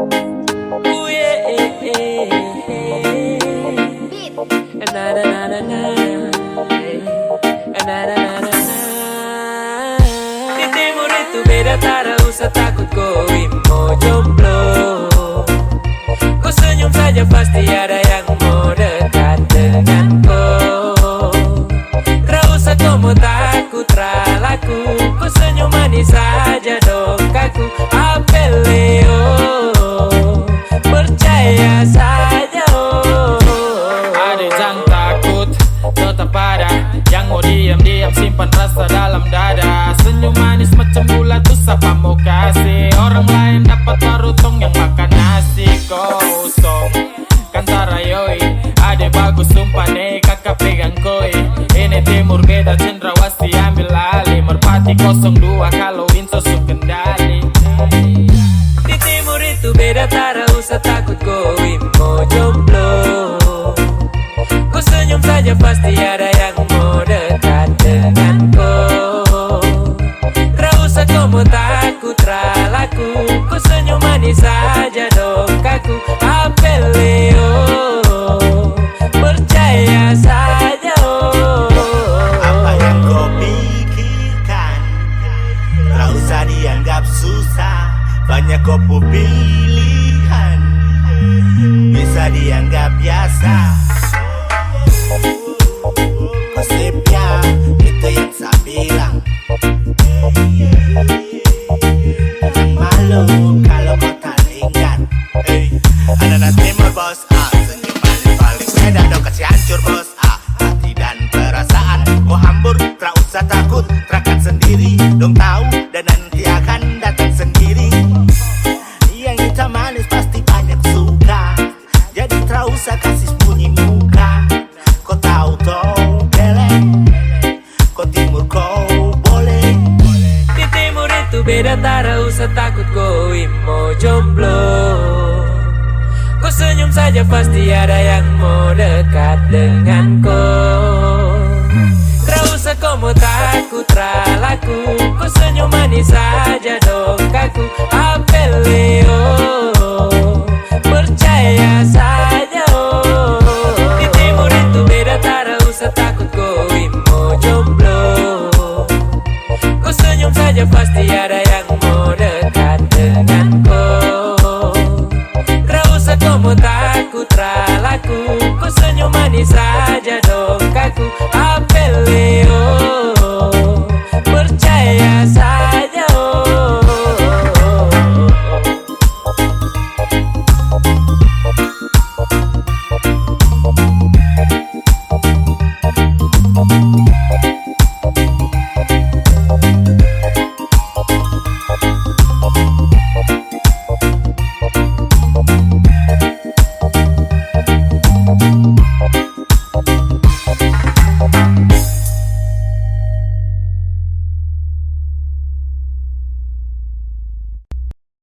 Ooh, yeah, yeah, yeah. Na na na na na. Na na na na na. Di timur itu beda, tak usah takut kau mau jomblo. Kau senyum saja pasti ada yang mau dekat denganku. Tak usah kau mau takut ralaku. Kau senyum manis saja dong kaku. Apeleo, percaya saja oh. Ada yang takut, tetap ada yang mau diam-diam simpan rasa dalam dada. Senyum manis macam bulan tuh siapa mau kasih. Orang lain dapat parutong yang makan nasi kosong. Kantara yoi, ada bagus sumpah nih kakak pegang koi. Ini timur beda cendrawasih ambil alih. Merpati 02 kalau Windsor su kendali. Di timur itu beda, tak usah takut kau mau jomblo. Kau senyum saja pasti ada yang mau dekat denganku. Tak usah kau mau takut ralaku. Kau senyum manis saja dong kaku. Apeleo, percaya saja oh. Apa yang kau pikirkan, tak usah dianggap susah. Banyak kopu pilihan, bisa dianggap biasa. Konsepnya itu yang saya bilang. Jangan malu kalau kau tak ingat. Anak-anak timur bos, senyum paling beda dong kasih hancur bos. Hati dan perasaan kau hambur, tak usah takut, terangkan sendiri. Dong tahu dan nanti akan datang sendiri. Yang hitam manis pasti banyak suka, jadi tak usah kasih sembunyi muka. Kau tahu toh bele, kau timur kau boleh. Di timur itu beda, tak usah takut kau mau jomblo. Kau senyum saja pasti ada yang mau dekat denganku. Tak usah kau mau takut ralaku. Kau senyum manis saja dong kaku.